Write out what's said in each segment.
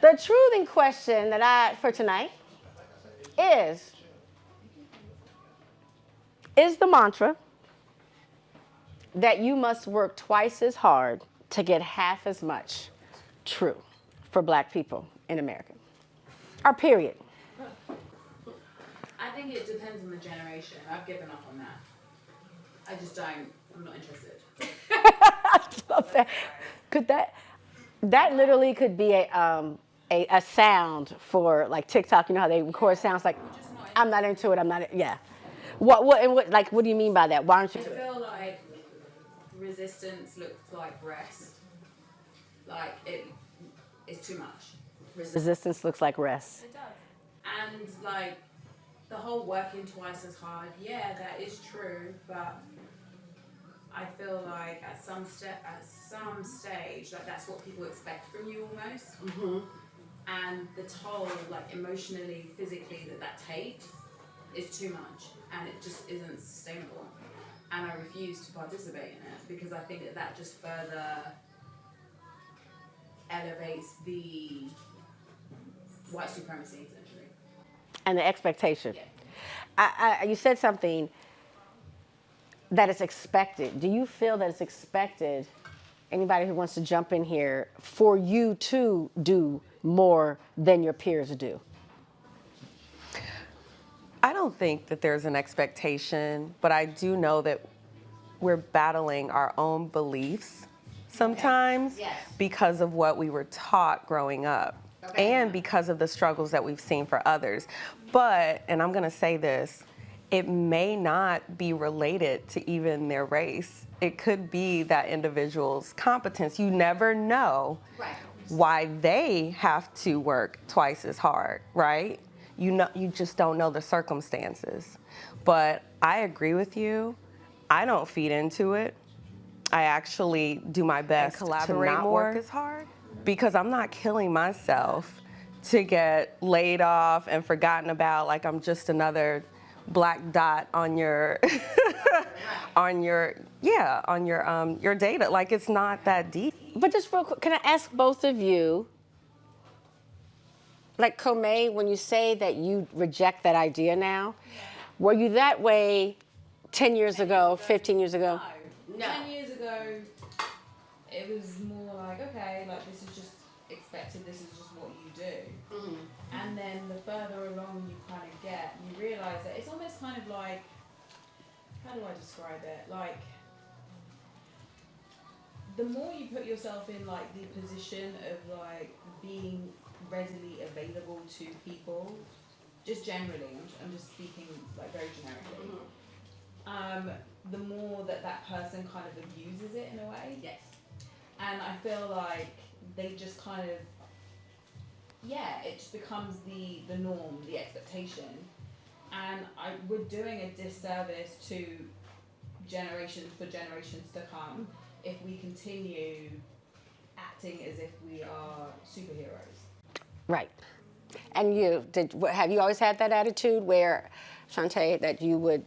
The truthing question that for tonight is the mantra that you must work twice as hard to get half as much true for Black people in America? Or period. I think it depends on the generation. I've given up on that. I just don't. I'm not interested. I love that. Could that literally could be a sound for like TikTok? You know how they record sounds like, I'm not into it. I'm not. Yeah. What do you mean by that? Why aren't you? I feel like resistance looks like rest. Like it's too much. Resistance looks like rest. It does. And like the whole working twice as hard. Yeah, that is true, but I feel like at some stage, like that's what people expect from you almost. Mm-hmm. And the toll, like emotionally, physically, that takes is too much, and it just isn't sustainable. And I refuse to participate in it because I think that just further elevates the white supremacy, essentially. And the expectation. Yeah. You said something that is expected. Do you feel that it's expected, anybody who wants to jump in here, for you to do more than your peers do? I don't think that there's an expectation, but I do know that we're battling our own beliefs sometimes because of what we were taught growing up and because of the struggles that we've seen for others. But, and I'm gonna say this, it may not be related to even their race. It could be that individual's competence. You never know why they have to work twice as hard, right? You just don't know the circumstances. But I agree with you. I don't feed into it. I actually do my best to not work as hard because I'm not killing myself to get laid off and forgotten about like I'm just another black dot on your on your data. Like it's not that deep. But just real quick, can I ask both of you, like Komei, when you say that you reject that idea now, were you that way 10 years ago, 15 years ago? No. 10 years ago, it was more like, okay, like this is just expected, this is just what you do. Mm-hmm. And then the further along you kind of get, you realise that it's almost kind of like, how do I describe it? Like, the more you put yourself in like the position of like being readily available to people, just generally, I'm just speaking like very generically, the more that person kind of abuses it in a way. Yes. And I feel like they just kind of, it just becomes the norm, the expectation. And we're doing a disservice to generations to come if we continue acting as if we are superheroes. Right. And have you always had that attitude where, Shantae, that you would?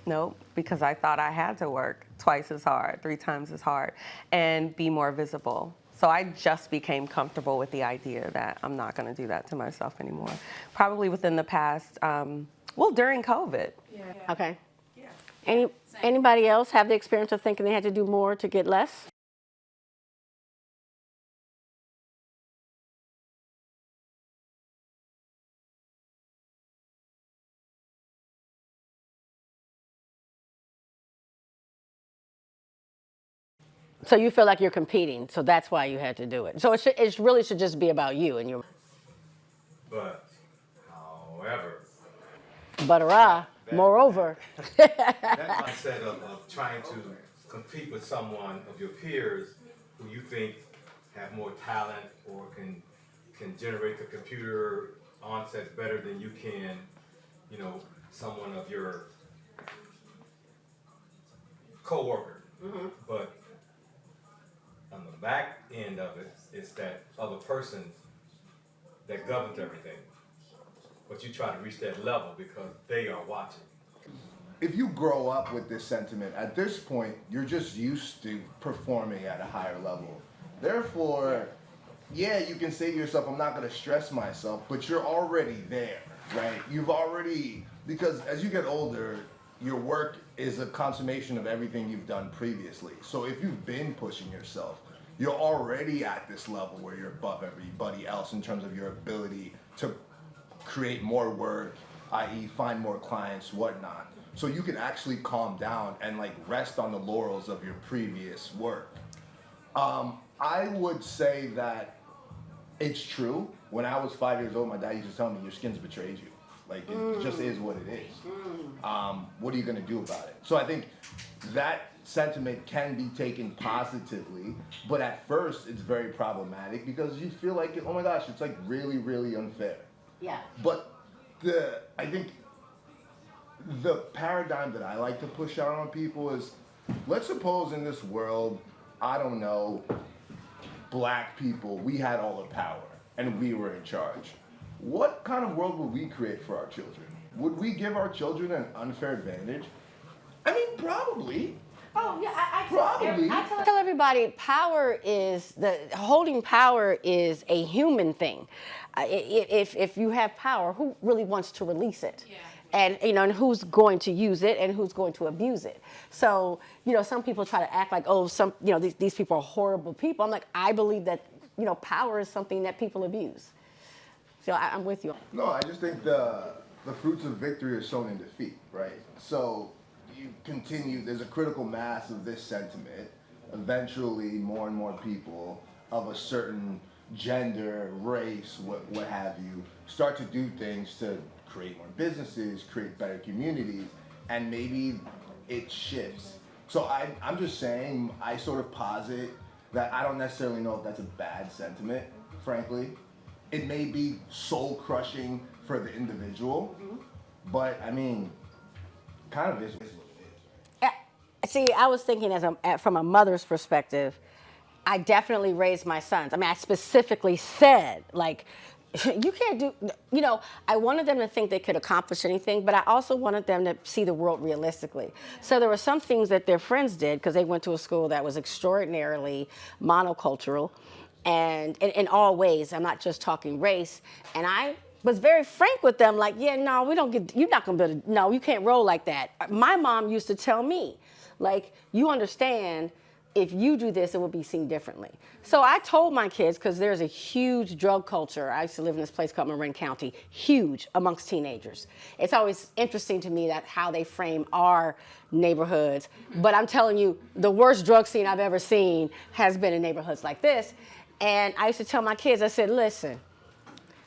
No, because I thought I had to work twice as hard, 3 times as hard, and be more visible. So I just became comfortable with the idea that I'm not going to do that to myself anymore. Probably within the past, during COVID. Yeah. Okay. Yeah. Anybody else have the experience of thinking they had to do more to get less? So you feel like you're competing, so that's why you had to do it. So it really should just be about you and your. But, however. Moreover. That mindset of trying to compete with someone of your peers who you think have more talent or can generate the computer onsets better than you can, someone of your co-worker. Mm-hmm. But on the back end of it, it's that other person that governs everything. But you try to reach that level because they are watching. If you grow up with this sentiment, at this point, you're just used to performing at a higher level. Therefore, yeah, you can say to yourself, I'm not going to stress myself, but you're already there, right? You've already, because as you get older, your work is a consummation of everything you've done previously. So if you've been pushing yourself, you're already at this level where you're above everybody else in terms of your ability to create more work, i.e., find more clients, whatnot. So you can actually calm down and like rest on the laurels of your previous work. I would say that it's true. When I was 5 years old, my dad used to tell me, "Your skin's betrayed you. Like it just is what it is. What are you gonna do about it?" So I think that sentiment can be taken positively, but at first it's very problematic because you feel like, oh my gosh, it's like really, really unfair. Yeah. But I think the paradigm that I like to push out on people is, let's suppose in this world, I don't know, black people, we had all the power and we were in charge. What kind of world would we create for our children? Would we give our children an unfair advantage? I mean, probably. Oh yeah, Probably. I tell everybody, holding power is a human thing. If you have power, who really wants to release it? Yeah. And and who's going to use it and who's going to abuse it? So some people try to act like, oh, these people are horrible people. I'm like, I believe that power is something that people abuse. So I'm with you. No, I just think the fruits of victory are sown in defeat, right? So you continue, there's a critical mass of this sentiment. Eventually, more and more people of a certain gender, race, what have you, start to do things to create more businesses, create better communities, and maybe it shifts. So I'm just saying, I sort of posit that I don't necessarily know if that's a bad sentiment, frankly. It may be soul crushing for the individual, but I mean, kind of is what it is. See, I was thinking from a mother's perspective. I definitely raised my sons. I mean, I specifically said, like, you can't do, I wanted them to think they could accomplish anything, but I also wanted them to see the world realistically. So there were some things that their friends did because they went to a school that was extraordinarily monocultural and in all ways. I'm not just talking race. And I was very frank with them, like, yeah, no, you're not going to be able to, no, you can't roll like that. My mom used to tell me, like, you understand, if you do this, it will be seen differently. So I told my kids, because there's a huge drug culture. I used to live in this place called Marin County, huge amongst teenagers. It's always interesting to me that how they frame our neighborhoods. But I'm telling you, the worst drug scene I've ever seen has been in neighborhoods like this. And I used to tell my kids, I said, listen,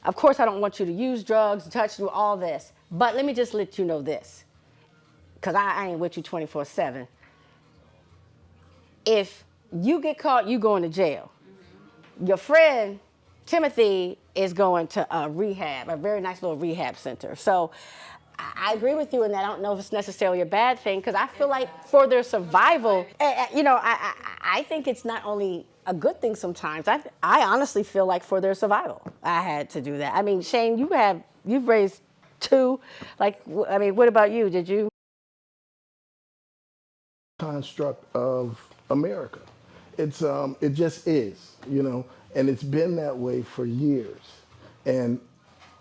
of course I don't want you to use drugs, touch, do all this. But let me just let you know this, because I ain't with you 24/7. If you get caught, you going to jail. Your friend, Timothy, is going to a rehab, a very nice little rehab center. So I agree with you in that. I don't know if it's necessarily a bad thing, because I feel like for their survival, I think it's not only a good thing sometimes. I honestly feel like for their survival, I had to do that. I mean, Shane, you've raised two. Like, I mean, what about you? Did you? Construct of America. It just is, and it's been that way for years. And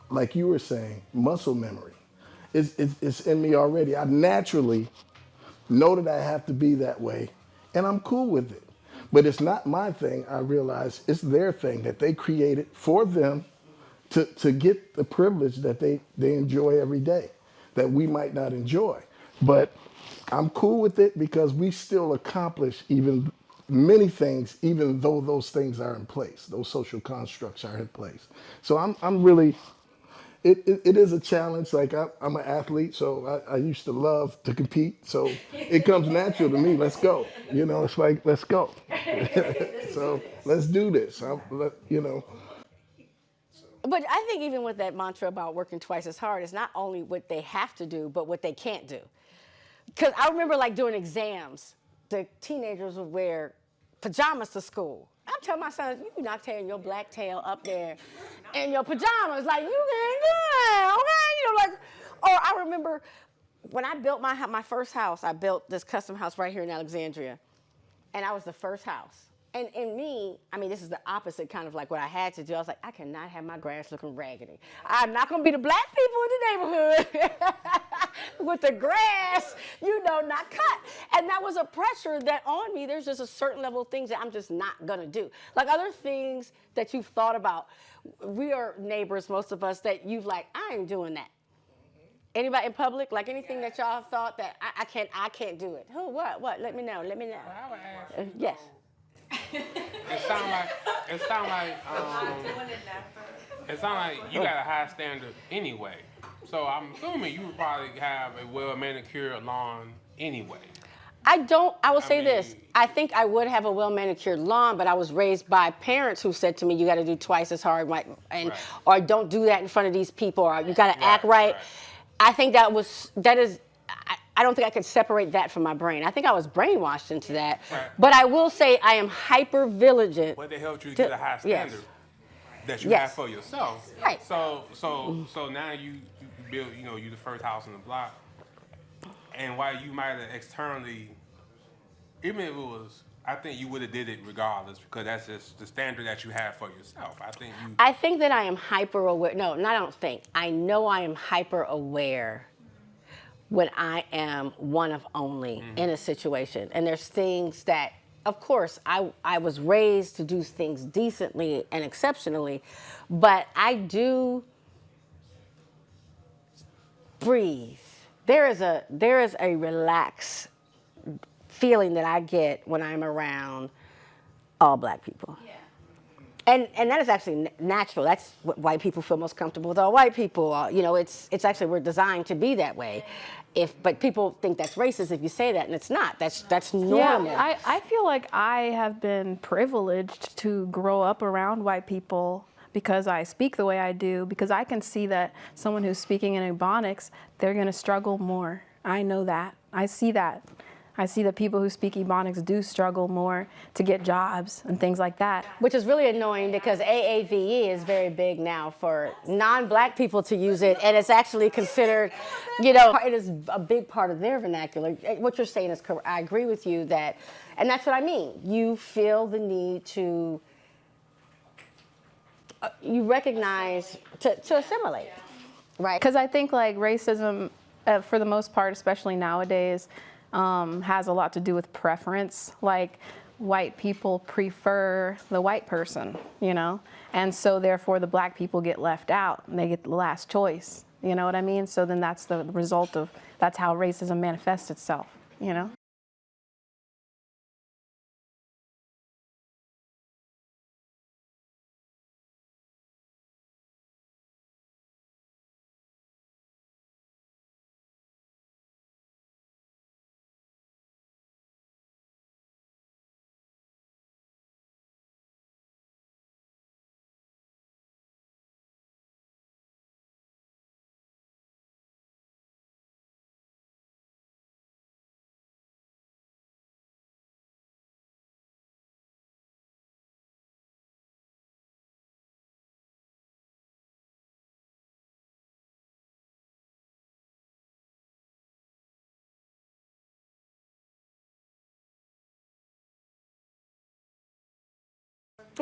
like you were saying, muscle memory, it's in me already. I naturally know that I have to be that way, and I'm cool with it. But it's not my thing. I realize it's their thing that they created for them to get the privilege that they enjoy every day that we might not enjoy. But I'm cool with it because we still accomplish even many things, even though those things are in place, those social constructs are in place. So I'm really, it is a challenge. Like I'm an athlete, so I used to love to compete. So it comes natural to me. Let's go. It's like, let's go. So let's do this. But I think even with that mantra about working twice as hard, it's not only what they have to do, but what they can't do. Because I remember, like, doing exams, the teenagers would wear pajamas to school. I'm telling my sons, you not tearing your black tail up there in your pajamas. Like, you can't do that, okay? Or I remember when I built my first house, I built this custom house right here in Alexandria. And I was the first house. And in me, I mean, this is the opposite kind of like what I had to do. I was like, I cannot have my grass looking raggedy. I'm not going to be the black people in the neighborhood with the grass, not cut. And that was a pressure that on me, there's just a certain level of things that I'm just not going to do. Like other things that you've thought about. We are neighbors, most of us, that you've like, I ain't doing that. Anybody in public, like anything that y'all have thought that I can't do it. Who, what? Let me know. Well, I would ask you, Yes. it sound like you got a high standard anyway. So I'm assuming you would probably have a well manicured lawn anyway. I will say mean- this. I think I would have a well manicured lawn, but I was raised by parents who said to me, you got to do twice as hard, or don't do that in front of these people, or you got to act right. I think that is. I don't think I could separate that from my brain. I think I was brainwashed into that. Right. But I will say I am hyper vigilant. But they helped you get a high standard that you Yes. have for yourself. Right. So now you build, you the first house on the block. And while you might have externally, even if it was, I think you would have did it regardless because that's just the standard that you have for yourself. I think that I am hyper aware. No, I don't think. I know I am hyper aware when I am one of only in a situation. And there's things that, of course, I was raised to do things decently and exceptionally, but I do breathe. There is a relaxed feeling that I get when I'm around all black people. Yeah. And that is actually natural. That's what white people feel most comfortable with. All white people, it's actually we're designed to be that way. But people think that's racist if you say that, and it's not. That's normal. Yeah, I feel like I have been privileged to grow up around white people because I speak the way I do, because I can see that someone who's speaking in Ebonics, they're going to struggle more. I know that. I see that. I see that people who speak Ebonics do struggle more to get jobs and things like that. Which is really annoying because AAVE is very big now for non-black people to use it, and it's actually considered, it is a big part of their vernacular. What you're saying is correct. I agree with you that, and that's what I mean. You feel the need to, you recognize, to assimilate, right? Because I think like racism, for the most part, especially nowadays, has a lot to do with preference. Like white people prefer the white person, and so therefore the black people get left out and they get the last choice. You know what I mean? So then that's the result of, that's how racism manifests itself,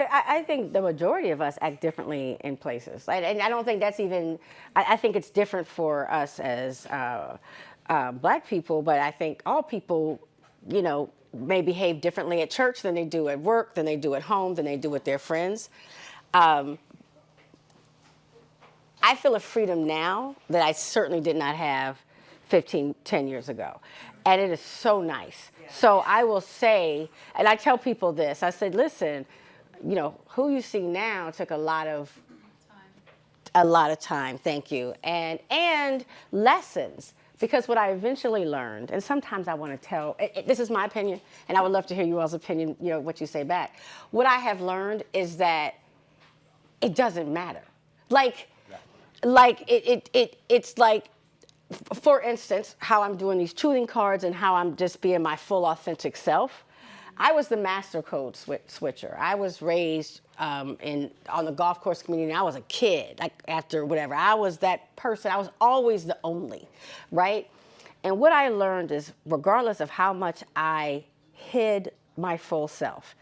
I think the majority of us act differently in places. And I don't think that's even, I think it's different for us as black people, but I think all people, may behave differently at church than they do at work, than they do at home, than they do with their friends. I feel a freedom now that I certainly did not have 10 years ago. And it is so nice. Yeah. So I will say, and I tell people this, I said, listen, who you see now took a lot of time, thank you, and lessons. Because what I eventually learned, and sometimes I want to tell, this is my opinion, and I would love to hear you all's opinion, what you say back. What I have learned is that it doesn't matter. It's like, for instance, how I'm doing these truthing cards and how I'm just being my full authentic self. I was the master code switcher. I was raised on the golf course community. I was a kid, like after whatever. I was that person. I was always the only, right? And what I learned is, regardless of how much I hid my full self,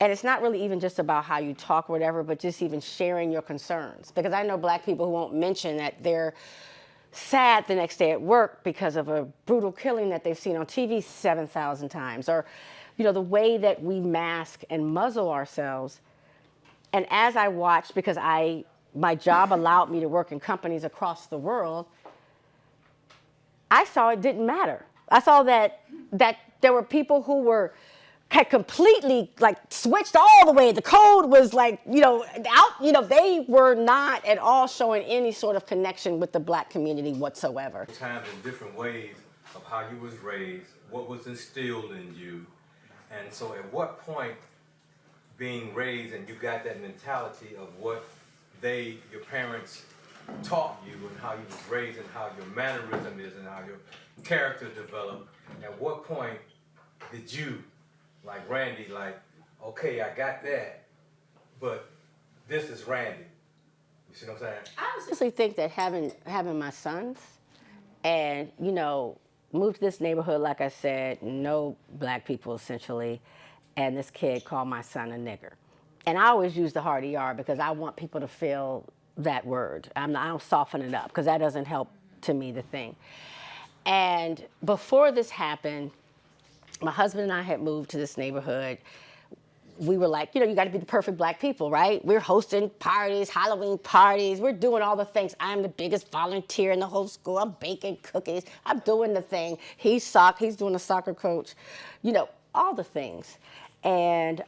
And it's not really even just about how you talk or whatever, but just even sharing your concerns. Because I know black people who won't mention that they're sad the next day at work because of a brutal killing that they've seen on TV 7,000 times, or, you know, the way that we mask and muzzle ourselves. And as I watched, because my job allowed me to work in companies across the world, I saw it didn't matter. I saw that there were people who had completely like switched all the way. The code was like, they were not at all showing any sort of connection with the black community whatsoever. Times in different ways of how you was raised, what was instilled in you, and so at what point being raised and you got that mentality of what your parents taught you and how you was raised and how your mannerism is and how your character developed, at what point did you, like Randy, like, okay, I got that, but this is Randy. You see what I'm saying? I honestly think that having my sons and, moved to this neighborhood, like I said, no black people essentially, and this kid called my son a nigger. And I always use the hard ER because I want people to feel that word. I don't soften it up because that doesn't help, to me, the thing. And before this happened, my husband and I had moved to this neighborhood. We were like, you got to be the perfect black people, right? We're hosting parties, Halloween parties. We're doing all the things. I'm the biggest volunteer in the whole school. I'm baking cookies. I'm doing the thing. He's doing a soccer coach, all the things. And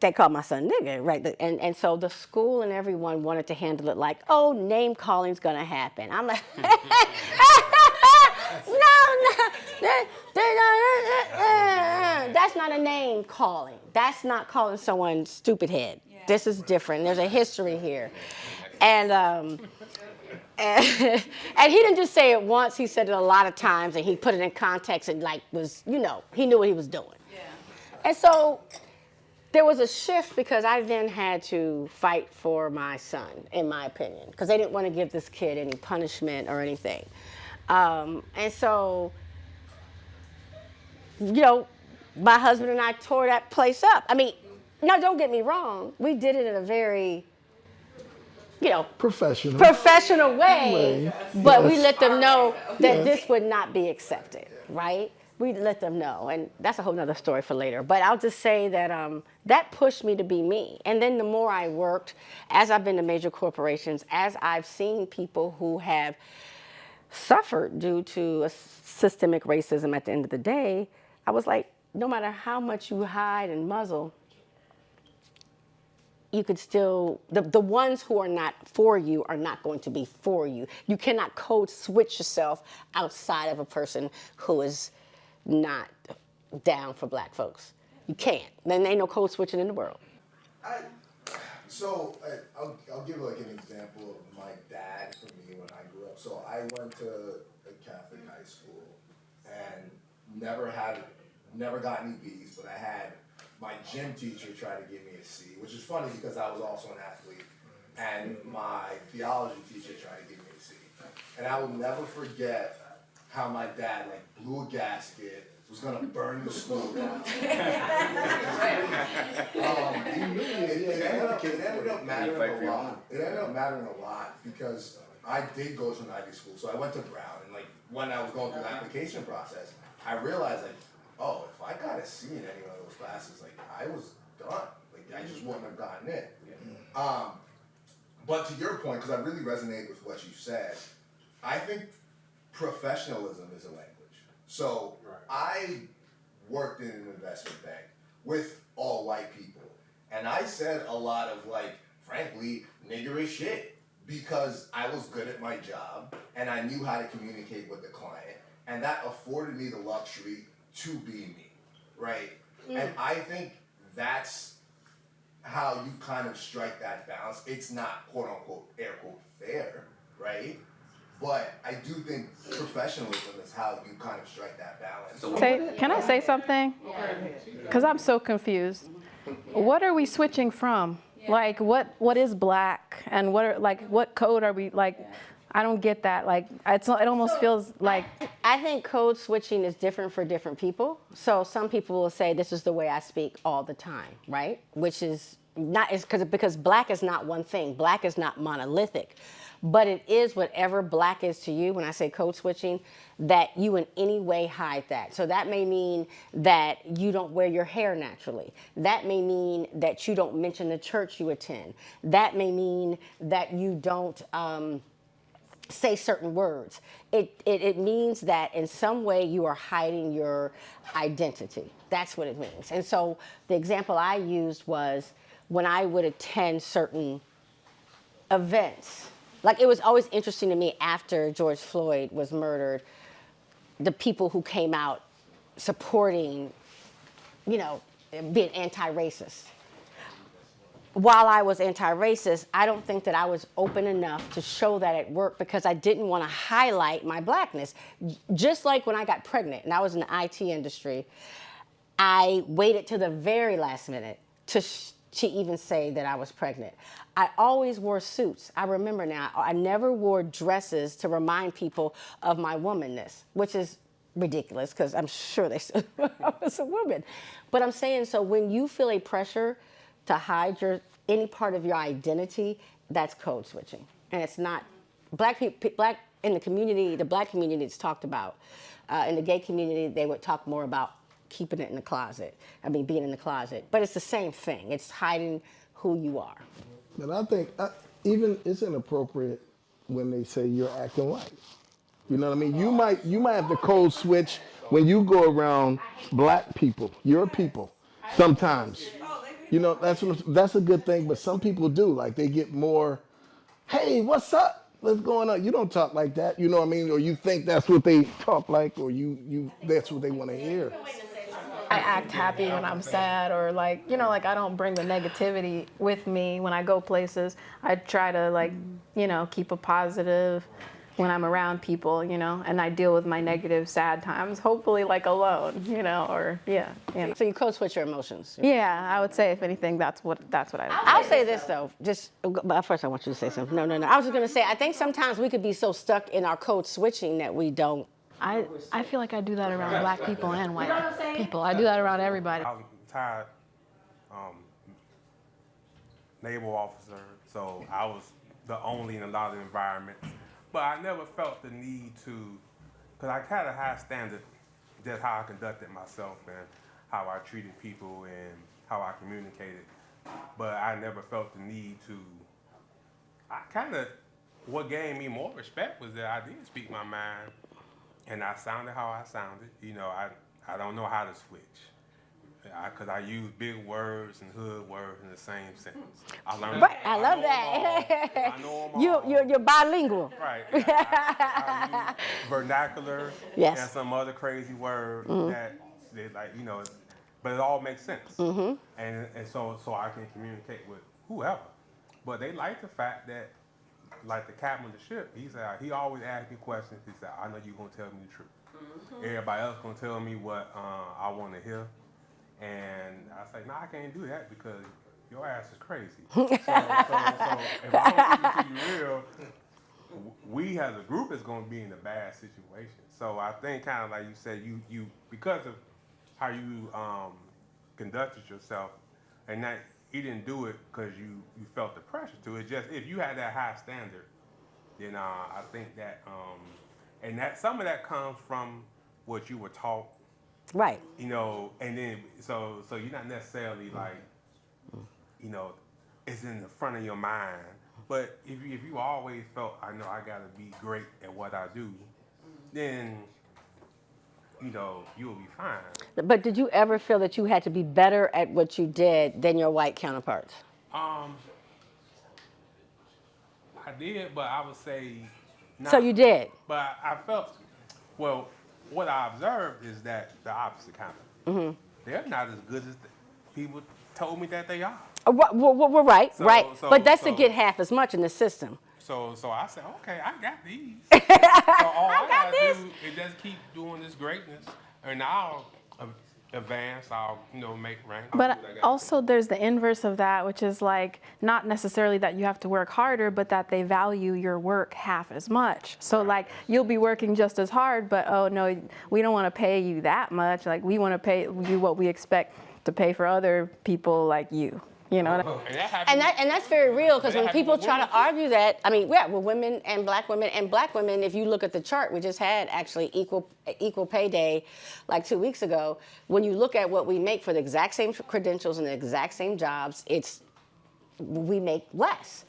they called my son nigga, right? And so the school and everyone wanted to handle it like, oh, name calling's gonna happen. I'm like, no, that's not a name calling. That's not calling someone stupid head. Yeah. This is different. There's a history here. And and he didn't just say it once, he said it a lot of times, and he put it in context and he knew what he was doing. Yeah. And so there was a shift because I then had to fight for my son, in my opinion, because they didn't want to give this kid any punishment or anything. And so, my husband and I tore that place up. I mean, no, don't get me wrong. We did it in a very, professional way, but we let them know that this would not be accepted, right? We let them know, and that's a whole nother story for later. But I'll just say that that pushed me to be me. And then the more I worked, as I've been to major corporations, as I've seen people who have suffered due to a systemic racism at the end of the day, I was like, no matter how much you hide and muzzle, you could still, the ones who are not for you are not going to be for you. You cannot code switch yourself outside of a person who is not down for black folks. You can't. Then ain't no code switching in the world. I'll give like an example of my dad for me when I grew up. So I went to a Catholic high school and never got any B's, but I had my gym teacher try to give me a C, which is funny because I was also an athlete, and my theology teacher tried to give me a C. And I will never forget how my dad blew a gasket, was gonna burn the school down. It ended up mattering a lot. It ended up mattering a lot because I did go to an Ivy school, so I went to Brown, and when I was going through the application process, I realized oh, if I got a C in any one of those classes, I was done. I just wouldn't have gotten in. But to your point, because I really resonate with what you said, I think professionalism is a language. So I worked in an investment bank with all white people, and I said a lot of frankly, niggerish shit because I was good at my job and I knew how to communicate with the client, and that afforded me the luxury to be me, right? And I think that's how you kind of strike that balance. It's not quote unquote air quote fair, right? But I do think professionalism is how you kind of strike that balance. Can I say something? Because I'm so confused. What are we switching from? What is black and what code are we I don't get that. Like, it almost feels like, I think code switching is different for different people. So some people will say this is the way I speak all the time, right? Which is not is because black is not one thing. Black is not monolithic. But it is whatever black is to you, when I say code switching, that you in any way hide that. So that may mean that you don't wear your hair naturally. That may mean that you don't mention the church you attend. That may mean that you don't say certain words. It means that in some way you are hiding your identity. That's what it means. And so the example I used was when I would attend certain events. Like, it was always interesting to me after George Floyd was murdered, the people who came out supporting, being anti-racist. While I was anti-racist, I don't think that I was open enough to show that at work because I didn't want to highlight my blackness. Just like when I got pregnant and I was in the IT industry, I waited to the very last minute to even say that I was pregnant. I always wore suits. I remember now, I never wore dresses to remind people of my womanness, which is ridiculous because I'm sure they said I was a woman. But I'm saying, so when you feel a pressure to hide any part of your identity, that's code switching. And it's not, black in the community, the black community is talked about. In the gay community, they would talk more about keeping it in the closet. Being in the closet. But it's the same thing. It's hiding who you are. But I think even it's inappropriate when they say you're acting white. You know what I mean? You might have to code switch when you go around black people, your people, sometimes. That's a good thing, but some people do. Like, they get more, hey, what's up? What's going on? You don't talk like that, you know what I mean? Or you think that's what they talk like, or that's what they want to hear. I act happy when I'm sad, or like I don't bring the negativity with me when I go places. I try to keep a positive when I'm around people, and I deal with my negative, sad times, hopefully alone, or yeah. So you code switch your emotions. Yeah, I would say if anything, that's what I do. I'll say this though, but first I want you to say something. No. I was just gonna say, I think sometimes we could be so stuck in our code switching that we don't. I feel like I do that around black people and white people. I do that around everybody. I was retired naval officer, so I was the only in a lot of environments. But I never felt the need to, because I had a high standard, just how I conducted myself and how I treated people and how I communicated. But I never felt the need to, what gave me more respect was that I did speak my mind and I sounded how I sounded. I don't know how to switch. Because I use big words and hood words in the same sentence. I learned. Right, I love that. I know them all. You're bilingual. Right. I use vernacular Yes. and some other crazy word that they but it all makes sense. Mm-hmm. And so I can communicate with whoever. But they like the fact that, like the captain of the ship, he always asked me questions. He said, I know you're going to tell me the truth. Mm-hmm. Everybody else going to tell me what I want to hear. And I say, no, I can't do that because your ass is crazy. So if I don't keep it to you real, we as a group is going to be in a bad situation. So I think kind of like you said, you because of how you conducted yourself, and that you didn't do it because you felt the pressure to it. Just if you had that high standard, then I think that, and that some of that comes from what you were taught. Right. And then so you're not necessarily like, it's in the front of your mind. But if you always felt, I know I gotta be great at what I do, then you'll be fine. But did you ever feel that you had to be better at what you did than your white counterparts? I did, but I would say not. So you did. But I felt, well, what I observed is that the opposite kind of. Mm-hmm. They're not as good as people told me that they are. We're right. But that's to so- get half as much in the system. So I said, okay, I got these. So all I got gotta this. do is just keep doing this greatness, and I'll advance, I'll, make rank. But also there's the inverse of that, which is like not necessarily that you have to work harder, but that they value your work half as much. So like you'll be working just as hard, but oh no, we don't want to pay you that much. Like we want to pay you what we expect to pay for other people like you. You know what I mean? And that happens. And that's very real, because But that when people happens with try to women, argue that, I mean, yeah, with women and black women, if you look at the chart, we just had actually equal pay day like 2 weeks ago. When you look at what we make for the exact same credentials and the exact same jobs, we make less.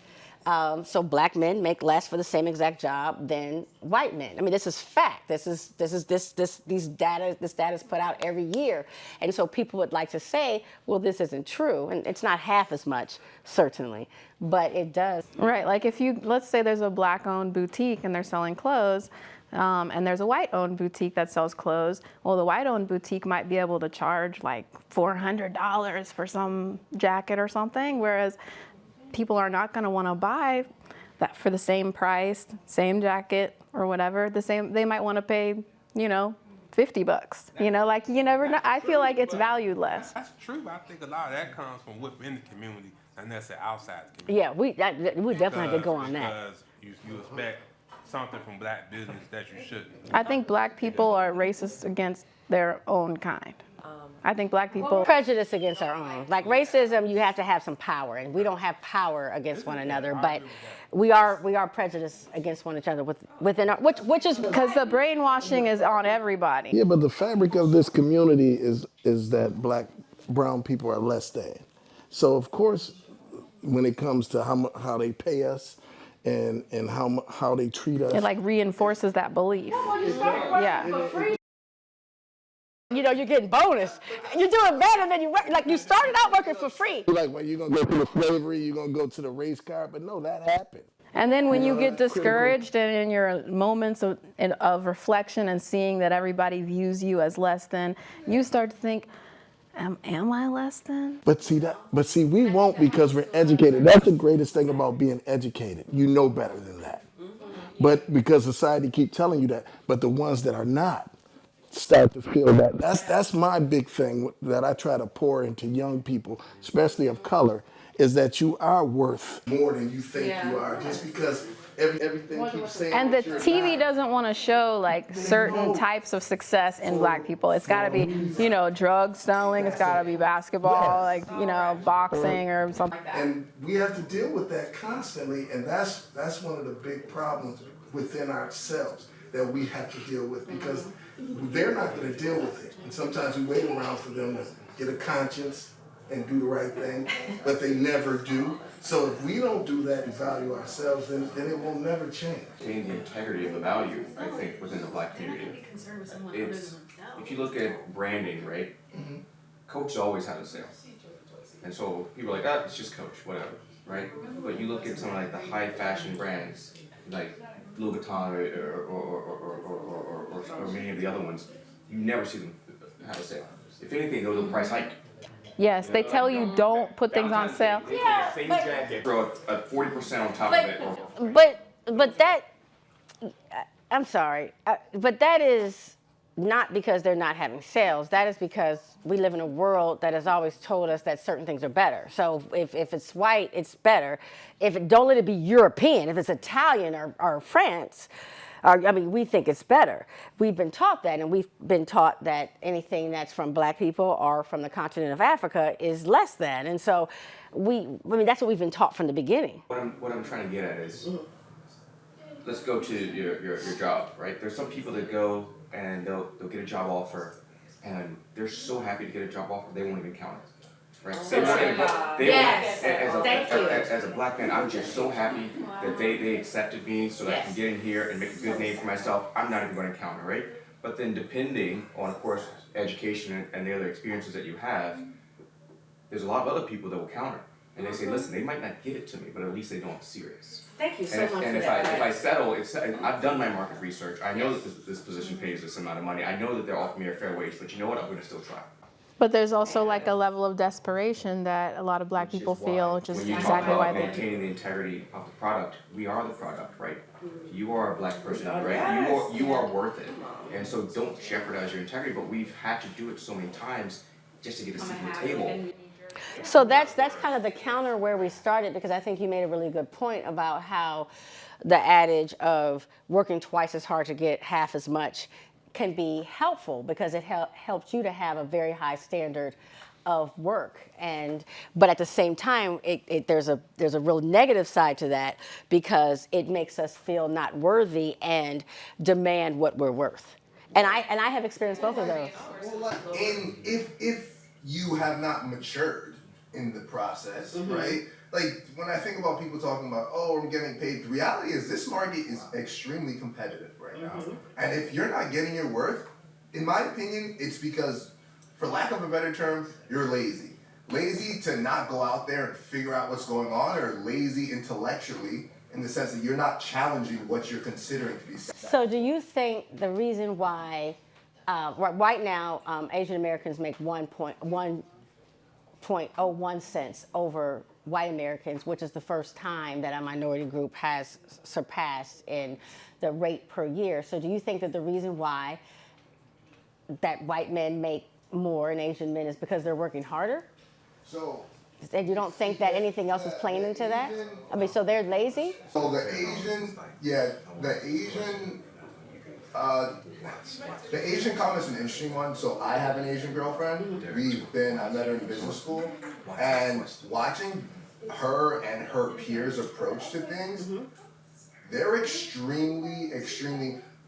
So black men make less for the same exact job than white men. I mean, this is fact. This data is put out every year, and so people would like to say, well, this isn't true, and it's not half as much, certainly, but it does. Right, like let's say there's a black-owned boutique and they're selling clothes, and there's a white-owned boutique that sells clothes. Well, the white-owned boutique might be able to charge like $400 for some jacket or something, whereas people are not going to want to buy that for the same price, same jacket or whatever. They might want to pay, $50. Like you never know. I feel like it's valued less. That's true, but I think a lot of that comes from within the community, and that's the outside the community. Yeah, we definitely have to go on that. Because you expect something from black business that you shouldn't. I think black people are racist against their own kind. I think black people. Prejudice against our own. Like racism, you have to have some power, and we don't have power against one another, but we are prejudiced against one another within our, which is Because the brainwashing is on everybody. Yeah, but the fabric of this community is that brown people are less than. So of course, when it comes to how they pay us and how they treat us, It like reinforces that belief. Yeah. you're getting bonus. You're doing better than you work. Like you started out working for free. like, well, you're gonna go to the slavery, you're gonna go to the race card, but no, that happened. And then when you get discouraged and in your moments of reflection and seeing that everybody views you as less than, you start to think, am I less than? But see, we won't, because we're educated. That's the greatest thing about being educated. You know better than that. But because society keep telling you that, but the ones that are not start to feel that. That's my big thing that I try to pour into young people, especially of color, is that you are worth more than you think you are, just because everything keeps saying. And the that you're TV not. doesn't want to show like certain types of success in black people. It's got to be, drug selling. It's got to be basketball, like, boxing or something like that. And we have to deal with that constantly, and that's one of the big problems within ourselves that we have to deal with, because they're not going to deal with it. And sometimes we wait around for them to get a conscience and do the right thing, but they never do. So if we don't do that and value ourselves, then it will never change. Maintain the integrity of the value, I think, within the black community. It's, if you look at branding, right? Mm-hmm. Coach always had a sale. And so people are like, it's just Coach, whatever, right? But you look at some like the high fashion brands, like Louis Vuitton or many of the other ones, you never see them have a sale. If anything, there was a price hike. Yes, they tell you don't put things on sale. Yeah, same jacket, throw a 40% on top of it. But that, I'm sorry, but that is not because they're not having sales. That is because we live in a world that has always told us that certain things are better. So if it's white, it's better. Don't let it be European. If it's Italian or France, we think it's better. We've been taught that, and we've been taught that anything that's from black people or from the continent of Africa is less than. And so that's what we've been taught from the beginning. What I'm trying to get at is, let's go to your job, right? There's some people that go and they'll get a job offer, and they're so happy to get a job offer they won't even count it. Right? As a black man, I'm just so happy that they accepted me so that I can get in here and make a good name for myself. I'm not even going to count it, right? But then depending on, of course, education and the other experiences that you have, there's a lot of other people that will counter. And they say, listen, they might not give it to me, but at least they know I'm serious. Thank you so much for and that. if I settle, I've done my market research. I know that this position pays this amount of money. I know that they're offering me a fair wage, but you know what? I'm going to still try. But there's also like a level of desperation that a lot of black people feel, which is When you talk exactly about why they. maintaining the integrity of the product, we are the product, right? You are a black person, right? You are worth it. And so don't jeopardize your integrity, but we've had to do it so many times just to get a seat at the table. So that's kind of the counter where we started, because I think you made a really good point about how the adage of working twice as hard to get half as much can be helpful, because it helps you to have a very high standard of work. But at the same time, there's a real negative side to that, because it makes us feel not worthy and demand what we're worth. And I have experienced both of those. And if you have not matured in the process, right? Like when I think about people talking about, oh, I'm getting paid, the reality is this market is extremely competitive right now. And if you're not getting your worth, in my opinion, it's because, for lack of a better term, you're lazy. Lazy to not go out there and figure out what's going on, or lazy intellectually in the sense that you're not challenging what you're considering to be. So do you think the reason why right now Asian Americans make 1.01 cents over white Americans, which is the first time that a minority group has surpassed in the rate per year? So do you think that the reason why that white men make more and Asian men is because they're working harder? So, and you don't think that anything else is playing into that? I mean, so they're lazy? So the Asian comment's an interesting one. So I have an Asian girlfriend. I met her in business school, and watching her and her peers approach to things, they're extremely.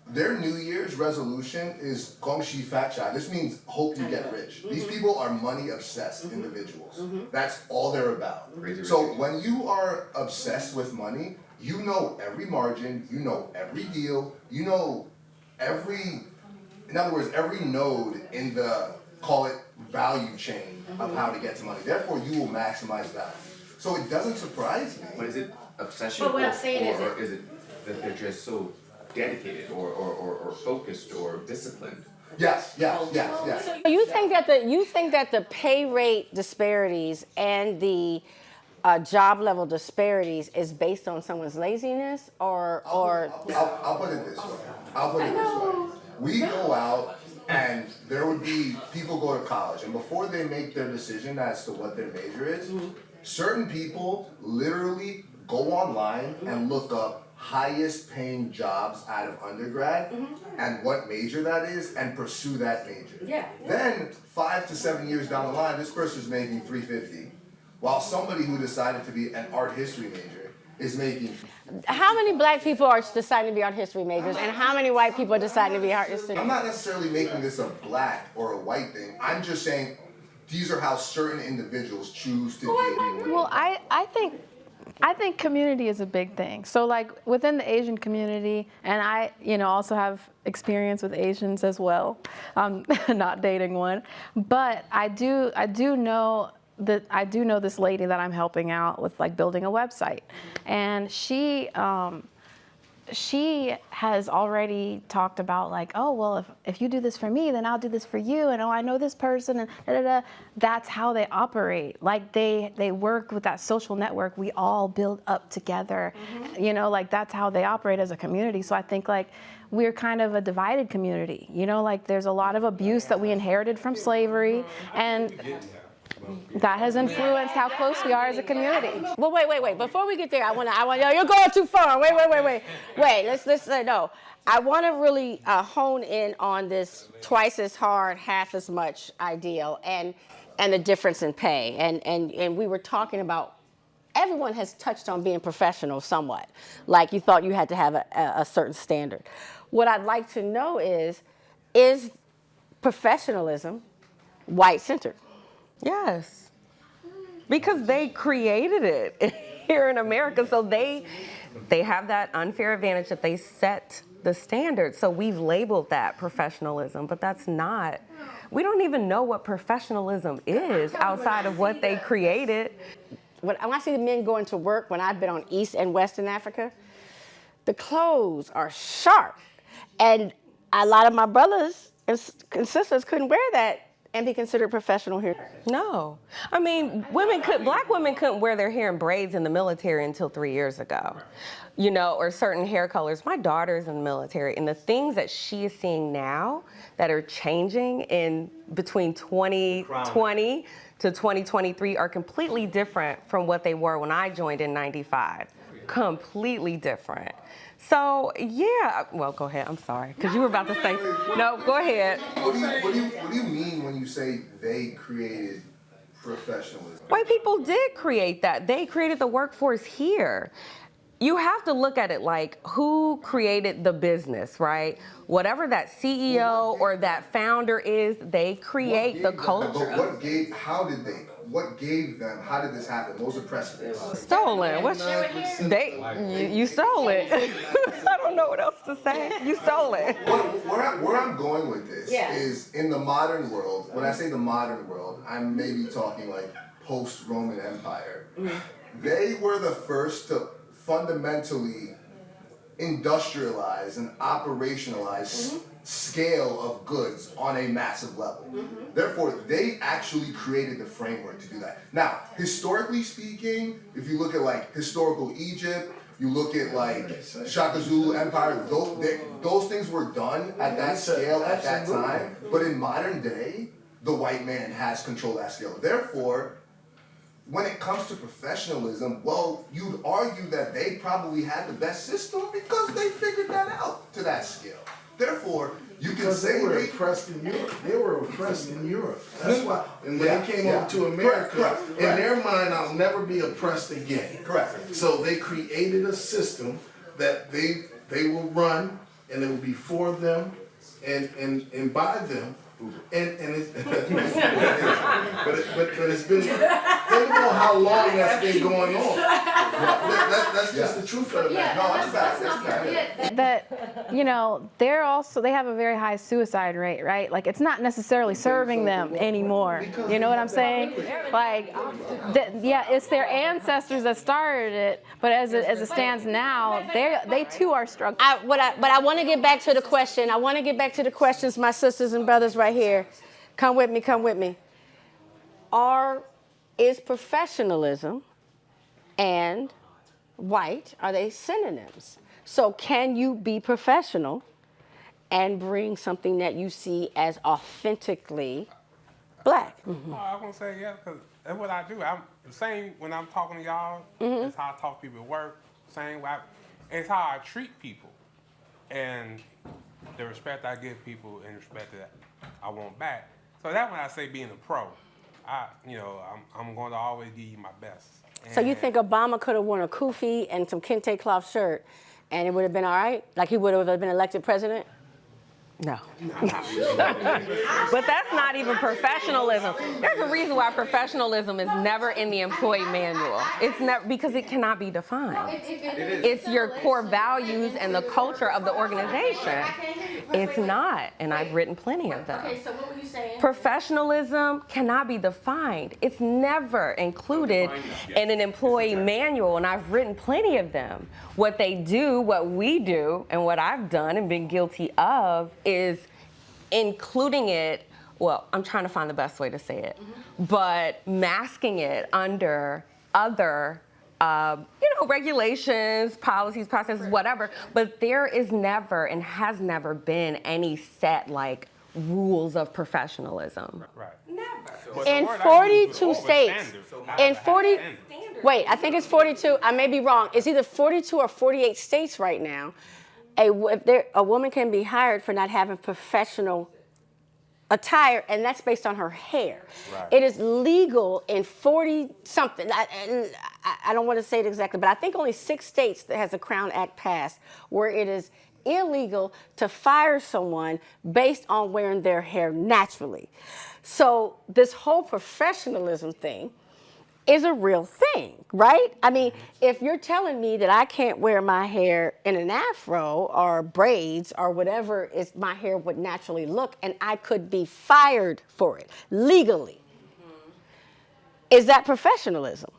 Their New Year's resolution is Gong Shi Fat Chai. This means hope you get rich. These people are money obsessed individuals. That's all they're about. So when you are obsessed with money, you know every margin, you know every deal, you know in other words, every node in the, call it, value chain of how to get to money. Therefore, you will maximize value. So it doesn't surprise me. But is it obsession, But what I'm saying or is it that they're just so dedicated or focused or disciplined? Yes. So you think that the pay rate disparities and the job level disparities is based on someone's laziness, or? I'll put it this way. We go out, and there would be people go to college, and before they make their decision as to what their major is, certain people literally go online and look up highest paying jobs out of undergrad and what major that is, and pursue that major. Then 5 to 7 years down the line, this person's making $350, while somebody who decided to be an art history major is making. How many black people are deciding to be art history majors, and how many white people are deciding to be art history? I'm not necessarily making this a black or a white thing. I'm just saying these are how certain individuals choose to be. Well, I think community is a big thing. So like within the Asian community, and I, also have experience with Asians as well. Not dating one, but I do know this lady that I'm helping out with, like, building a website, and she has already talked about, like, oh, well, if you do this for me, then I'll do this for you, and oh, I know this person, and da, da, da. That's how they operate. Like they work with that social network. We all build up together, like that's how they operate as a community. So I think, like, we're kind of a divided community, like there's a lot of abuse that we inherited from slavery, and that has influenced how close we are as a community. Well, wait. Before we get there, I want. You're going too far. Wait. Let's no. I want to really hone in on this twice as hard, half as much ideal, and the difference in pay. And we were talking about. Everyone has touched on being professional somewhat. Like you thought you had to have a certain standard. What I'd like to know is professionalism white-centered? Yes, because they created it here in America. So they have that unfair advantage that they set the standard. So we've labeled that professionalism, but that's not. We don't even know what professionalism is outside of what they created. When I see the men going to work, when I've been on East and Western Africa, the clothes are sharp. And a lot of my brothers and sisters couldn't wear that and be considered professional here? No. I mean, black women couldn't wear their hair in braids in the military until 3 years ago. You know, or certain hair colors. My daughter's in the military, and the things that she is seeing now that are changing in between 2020 to 2023 are completely different from what they were when I joined in 95. Completely different. So, yeah, well, go ahead. I'm sorry, because you were about to say, no, go ahead. What do you mean when you say they created professionalism? White people did create that. They created the workforce here. You have to look at it like who created the business, right? Whatever that CEO or that founder is, they create the culture. But what gave them, how did this happen? What was the precedent? Stolen. You stole it. I don't know what else to say. You stole it. Where I'm going with this is in the modern world. When I say the modern world, I'm maybe talking like post-Roman Empire. They were the first to fundamentally industrialize and operationalize scale of goods on a massive level. Therefore, they actually created the framework to do that. Now, historically speaking, if you look at like historical Egypt, you look at like Shaka Zulu Empire, those things were done at that scale at that time. But in modern day, the white man has control of that scale. Therefore, when it comes to professionalism, well, you'd argue that they probably had the best system because they figured that out to that scale. Therefore, you can say they were oppressed in Europe. They were oppressed in Europe. That's why. And when they came over to America, in their mind, I'll never be oppressed again. Correct. So they created a system that they will run, and it will be for them and by them. And it's, but it's been, think about how long that's been going on. That's just the truth of it. Yeah, No, that's not forget That, you know, they have a very high suicide rate, right? Like, it's not necessarily serving them anymore. You know what I'm saying? Like, it's their ancestors that started it, but as it stands now, they too are struggling. But I want to get back to the question. I want to get back to the questions, my sisters and brothers right here. Come with me. Is professionalism and white, are they synonyms? So can you be professional and bring something that you see as authentically black? Oh, I'm gonna say yeah, because that's what I do. I'm the same when I'm talking to y'all. It's how I talk to people at work. Same way. It's how I treat people, and the respect I give people and respect that I want back. So that's when I say being a pro. I'm going to always give you my best. So you think Obama could have worn a kufi and some kente cloth shirt, and it would have been all right? Like he would have been elected president? No. But that's not even professionalism. There's a reason why professionalism is never in the employee manual. It's never, because it cannot be defined. It's your core values and the culture of the organization. It's not, and I've written plenty of them. Okay, so what were you saying? Professionalism cannot be defined. It's never included in an employee manual, and I've written plenty of them. What they do, what we do, and what I've done and been guilty of is including it, well, I'm trying to find the best way to say it, but masking it under other regulations, policies, processes, whatever, but there is never and has never been any set like rules of professionalism. Right. Never. In 42 states, I think it's 42, I may be wrong, it's either 42 or 48 states right now, a woman can be hired for not having professional attire, and that's based on her hair. Right. It is legal in 40-something, I don't want to say it exactly, but I think only 6 states that has a Crown Act passed where it is illegal to fire someone based on wearing their hair naturally. So this whole professionalism thing is a real thing, right? I mean, if you're telling me that I can't wear my hair in an afro or braids or whatever my hair would naturally look, and I could be fired for it legally, is that professionalism?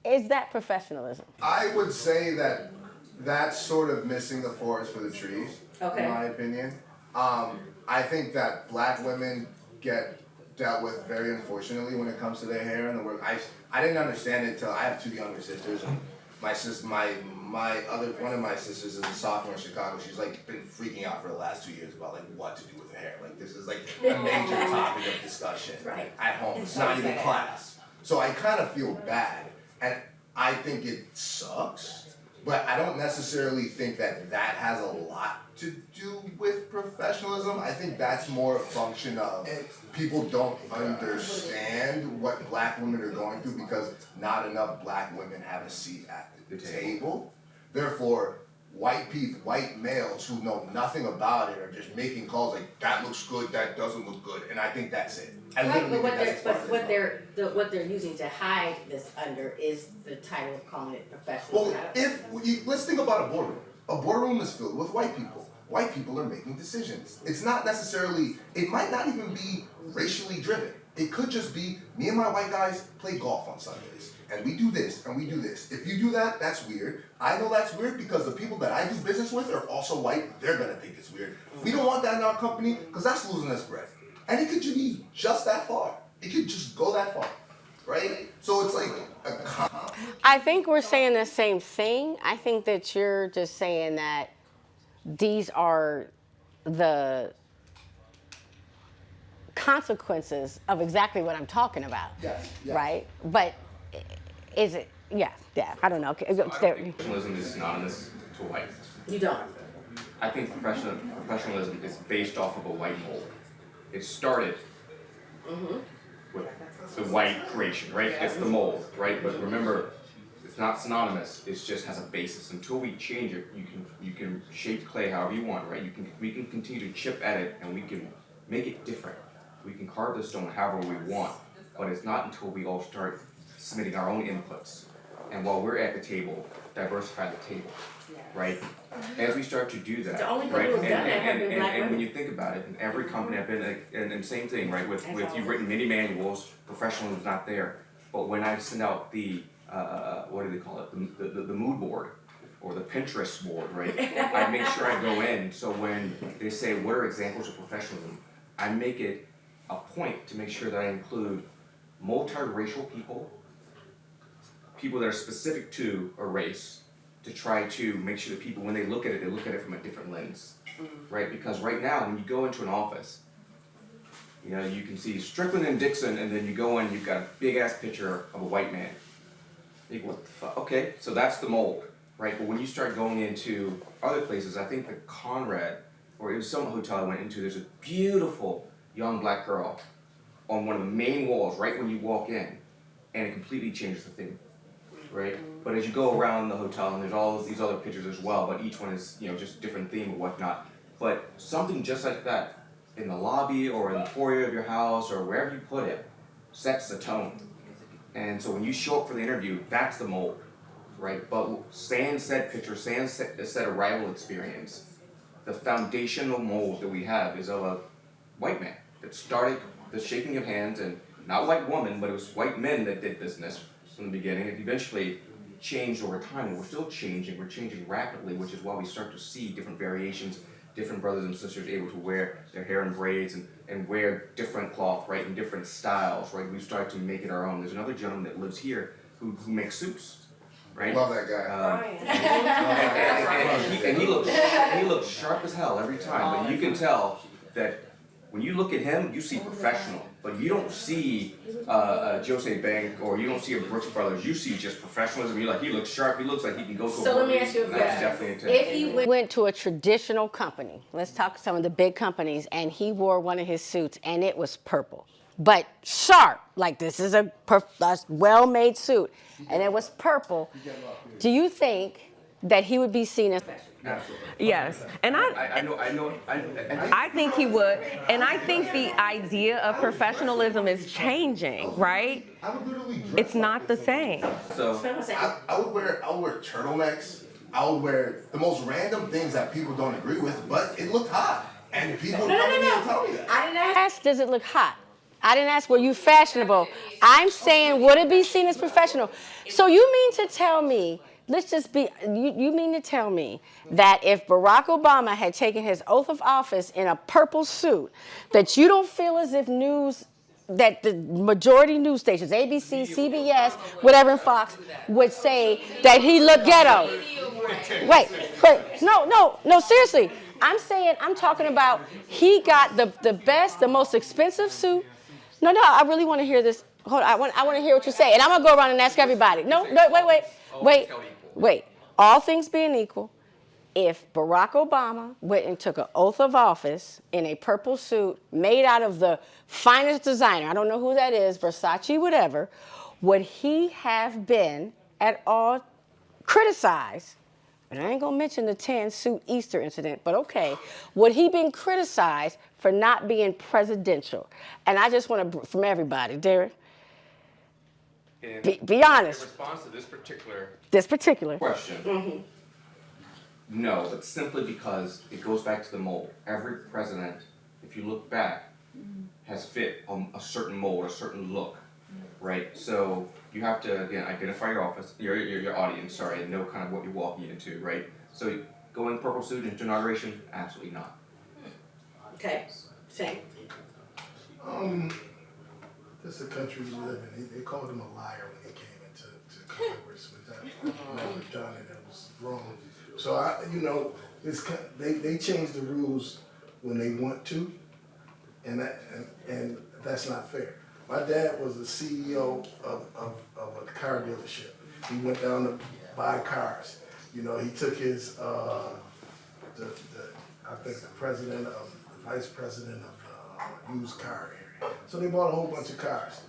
Is that professionalism? I would say that that's sort of missing the forest for the trees, in my opinion. I think that black women get dealt with very unfortunately when it comes to their hair and the work. I didn't understand it till I have two younger sisters, and my other one of my sisters is a sophomore in Chicago. She's like been freaking out for the last 2 years about like what to do with her hair. Like this is like a major topic of discussion at home. It's not even class. So I kind of feel bad, and I think it sucks, but I don't necessarily think that has a lot to do with professionalism. I think that's more a function of people don't understand what black women are going through because not enough black women have a seat at the table. Therefore, white males who know nothing about it are just making calls like, that looks good, that doesn't look good, and I think that's it. Right, but what they're using to hide this under is the title of calling it professional. Well, let's think about a boardroom. A boardroom is filled with white people. White people are making decisions. It's not necessarily, it might not even be racially driven. It could just be, me and my white guys play golf on Sundays. And we do this, and we do this. If you do that, that's weird. I know that's weird because the people that I do business with are also white. They're gonna think it's weird. We don't want that in our company because that's losing us bread. And it could just be just that far. It could just go that far, right? So it's like I think we're saying the same thing. I think that you're just saying that these are the consequences of exactly what I'm talking about. Yes. Right? But is it, yeah, I don't know. So I don't think professionalism is synonymous to white. You don't? I think professionalism is based off of a white mold. It started with the white creation, right? It's the mold, right? But remember, it's not synonymous. It just has a basis. Until we change it, you can shape clay however you want, right? We can continue to chip at it, and we can make it different. We can carve the stone however we want, but it's not until we all start submitting our own inputs. And while we're at the table, diversify the table, right? As we start to do that, right? And when you think about it, in every company I've been, and same thing, right? With you've written many manuals, professionalism's not there. But when I send out the what do they call it? The mood board or the Pinterest board, right? I make sure I go in. So when they say what are examples of professionalism, I make it a point to make sure that I include multiracial people that are specific to a race, to try to make sure that people, when they look at it from a different lens, right? Because right now, when you go into an office, you know, you can see Strickland and Dixon, and then you go in, you've got a big-ass picture of a white man. You go, what the fuck? Okay, so that's the mold, right? But when you start going into other places, I think the Conrad, or it was some hotel I went into, there's a beautiful young black girl on one of the main walls right when you walk in, and it completely changes the thing, right? But as you go around the hotel, and there's all of these other pictures as well, but each one is, you know, just different theme or whatnot. But something just like that in the lobby or in the foyer of your house or wherever you put it sets the tone. And so when you show up for the interview, that's the mold, right? But sans said picture, sans said arrival experience, the foundational mold that we have is of a white man that started the shaking of hands, and not white woman, but it was white men that did business from the beginning. It eventually changed over time, and we're still changing. We're changing rapidly, which is why we start to see different variations, different brothers and sisters able to wear their hair in braids and wear different cloth, right, in different styles, right? We've started to make it our own. There's another gentleman that lives here who makes suits, right? Love that guy. And he looks sharp as hell every time, but you can tell that when you look at him, you see professional, but you don't see Jose Bank or you don't see a Brooks Brothers. You see just professionalism. You're like, he looks sharp. He looks like he can go to a So let me ask you a That's question. definitely intense. If he went to a traditional company, let's talk some of the big companies, and he wore one of his suits and it was purple, but sharp, like this is a well-made suit, and it was purple, do you think that he would be seen as Absolutely. Yes, and I know. I think he would, and I think the idea of professionalism is changing, right? I would literally dress It's not the same. So I would wear turtlenecks. I would wear the most random things that people don't agree with, but it looked hot, and people come to me and tell me that. I didn't ask, does it look hot? I didn't ask, were you fashionable? I'm saying, would it be seen as professional? So you mean to tell me, let's just be, you mean to tell me that if Barack Obama had taken his oath of office in a purple suit, that you don't feel as if news that the majority news stations, ABC, CBS, whatever, and Fox, would say that he looked ghetto. Wait, no, seriously. I'm talking about he got the best, the most expensive suit. No, I really want to hear this. Hold on, I want to hear what you say. And I'm going to go around and ask everybody. No, wait. All things being equal, if Barack Obama went and took an oath of office in a purple suit made out of the finest designer, I don't know who that is, Versace, whatever, would he have been at all criticized? And I ain't gonna mention the tan suit Easter incident, but okay, would he been criticized for not being presidential? And I just want to, from everybody, Derek, be honest. In response to this particular question. no, but simply because it goes back to the mold. Every president, if you look back, has fit a certain mold, a certain look, right? So you have to, again, identify your audience, sorry, and know kind of what you're walking into, right? So going purple suit into inauguration, absolutely not. Okay, same. This is the country we live in. They called him a liar when he came into Congress with that. Never done it. It was wrong. So they change the rules when they want to, and that's not fair. My dad was the CEO of a car dealership. He went down to buy cars. He took his I think the vice president of used car area. So they bought a whole bunch of cars,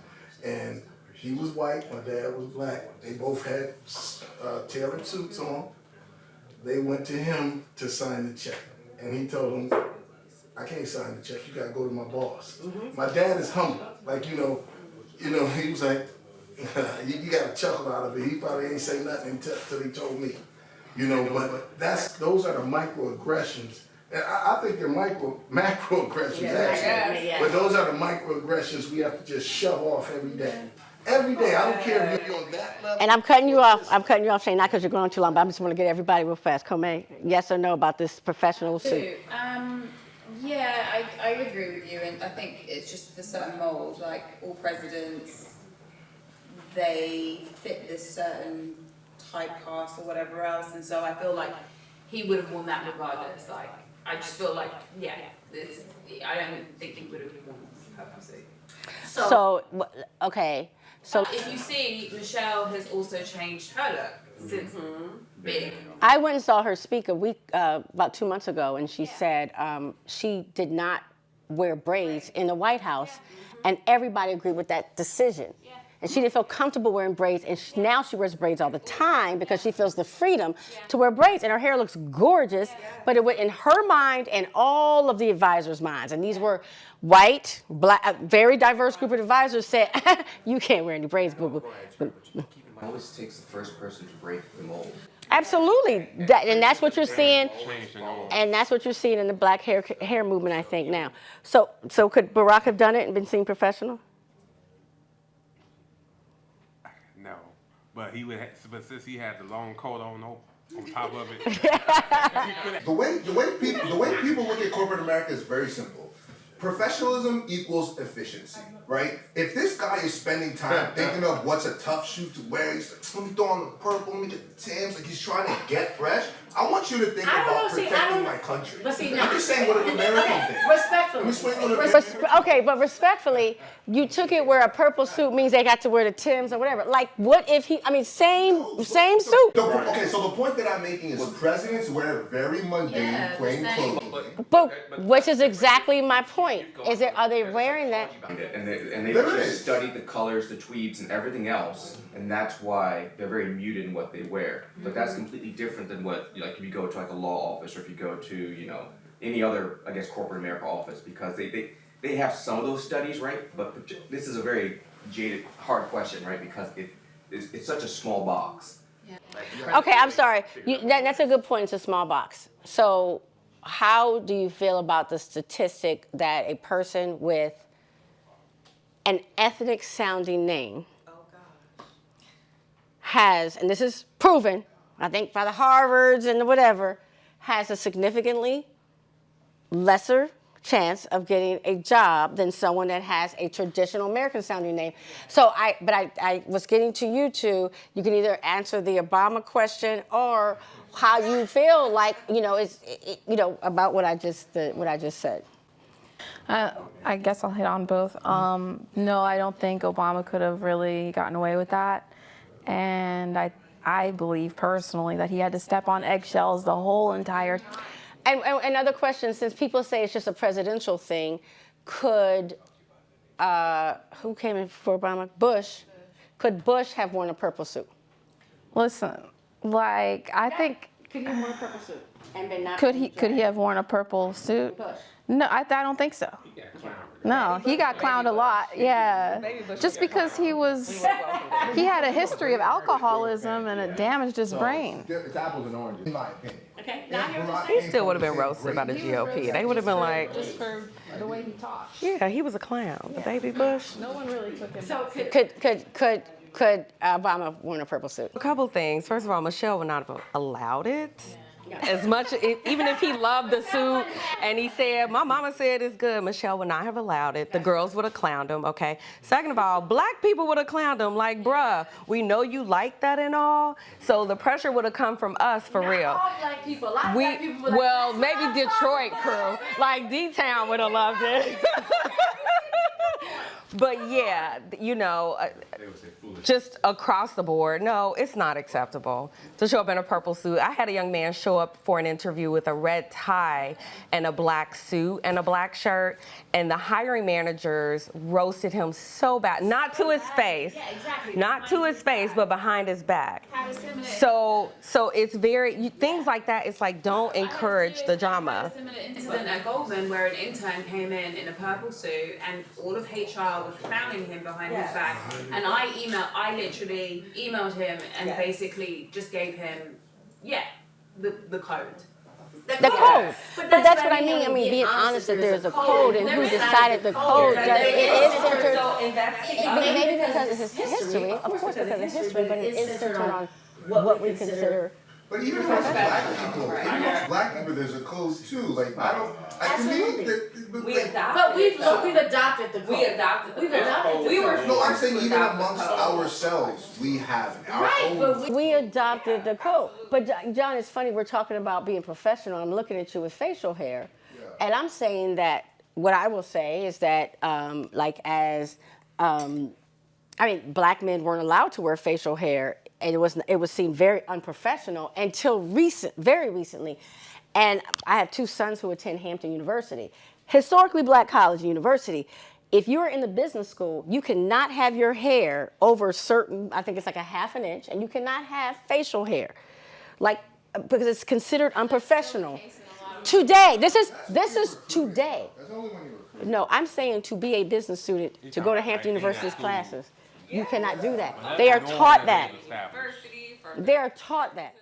and he was white. My dad was black. They both had tailored suits on. They went to him to sign the check, and he told them, I can't sign the check. You gotta go to my boss. My dad is humble. Like, he was like, you got a chuckle out of it. He probably ain't say nothing until he told me. But those are the microaggressions. And I think they're macroaggressions, actually. Yeah. But those are the microaggressions we have to just shove off every day. Every day. I don't care if you're on that level. And I'm cutting you off, Shane, not because you're going too long, but I just want to get everybody real fast. Comay, yes or no about this professional suit? Yeah, I agree with you, and I think it's just a certain mold. Like all presidents, they fit this certain typecast or whatever else, and so I feel like He would have worn that regardless. Like, I just feel like, I don't think he would have worn purple suit. So, okay. So If you see, Michelle has also changed her look since being. I went and saw her speak about 2 months ago, and she said she did not wear braids in the White House, and everybody agreed with that decision. And she didn't feel comfortable wearing braids, and now she wears braids all the time because she feels the freedom to wear braids, and her hair looks gorgeous, but it went in her mind and all of the advisors' minds, and these were white, black, a very diverse group of advisors said, you can't wear any braids, boo-boo. It always takes the first person to break the mold. Absolutely, and that's what you're seeing, and that's what you're seeing in the black hair movement, I think, now. So could Barack have done it and been seen professional? No, but but since he had the long coat on top of it. The way people look at corporate America is very simple. Professionalism equals efficiency, right? If this guy is spending time thinking of what's a tough shoe to wear, he's like, let me throw on the purple, let me get the Timbs, like he's trying to get fresh. I want you to think about protecting my country. But see, I'm just saying what an American thing. Respectfully. Let me explain what American Okay, but respectfully, you took it where a purple suit means they got to wear the Timbs or whatever. Like, what if same suit. Okay, so the point that I'm making is presidents wear very mundane, plain clothes. But which is exactly my point. Are they wearing that? And they just studied the colors, the tweeds, and everything else, and that's why they're very muted in what they wear. But that's completely different than what, like, if you go to like a law office or if you go to, any other, I guess, corporate America office, because they have some of those studies, right? But this is a very jaded, hard question, right? Because it's such a small box. Okay, I'm sorry. That's a good point. It's a small box. So how do you feel about the statistic that a person with an ethnic sounding name has, and this is proven, I think by the Harvards and the whatever, has a significantly lesser chance of getting a job than someone that has a traditional American sounding name. So I was getting to you two. You can either answer the Obama question or how you feel like, about what I just said. I guess I'll hit on both. No, I don't think Obama could have really gotten away with that. And I believe personally that he had to step on eggshells the whole entire time. And another question, since people say it's just a presidential thing, could, who came in for Obama? Bush. Could Bush have worn a purple suit? Listen, like, I think, Could he have worn a purple suit? And been not could he have worn a purple suit? Bush. No, I don't think so. No, he got clowned a lot. Yeah, just because he had a history of alcoholism and it damaged his brain. It's apples and oranges, in my opinion. Okay, now He still would have been roasted by the GOP. They would have been like, Just for the way he talked. yeah, he was a clown. The baby Bush. No one really took him. So could Obama wear a purple suit? A couple things. First of all, Michelle would not have allowed it. As much, even if he loved the suit and he said, my mama said it's good, Michelle would not have allowed it. The girls would have clowned him, okay? Second of all, black people would have clowned him. Like, bruh, we know you like that and all. So the pressure would have come from us for real. All black people. A lot of black people were like, Well, "That's maybe what I'm Detroit talking crew, about." like D-Town would have loved it. But yeah, just across the board, no, it's not acceptable to show up in a purple suit. I had a young man show up for an interview with a red tie and a black suit and a black shirt, and the hiring managers roasted him so bad, not to his face, not to his face, but behind his back. So it's things like that. It's like, don't encourage the drama. Incident at Goldman where an intern came in a purple suit and all of HR was clowning him behind his back, and I literally emailed him and basically just gave him the code. The code. But that's what I mean. I mean, being honest that there's a code and who decided the code. It is centered, maybe because of his history, of course because of history, but it is centered on what we consider. But even amongst black people, there's a code too. Like, to me, But we've adopted the code. We adopted the We were no, I'm saying even amongst ourselves, we have our own. We adopted the code. But John, it's funny, we're talking about being professional. I'm looking at you with facial hair. And I'm saying that, what I will say is that, black men weren't allowed to wear facial hair. And it was seen very unprofessional until very recently. And I have two sons who attend Hampton University, historically black college and university. If you're in the business school, you cannot have your hair over certain, I think it's like a ½ an inch, and you cannot have facial hair, because it's considered unprofessional. Today, this is today. No, I'm saying to be a business student, to go to Hampton University's classes. You cannot do that. They are taught that. They are taught that.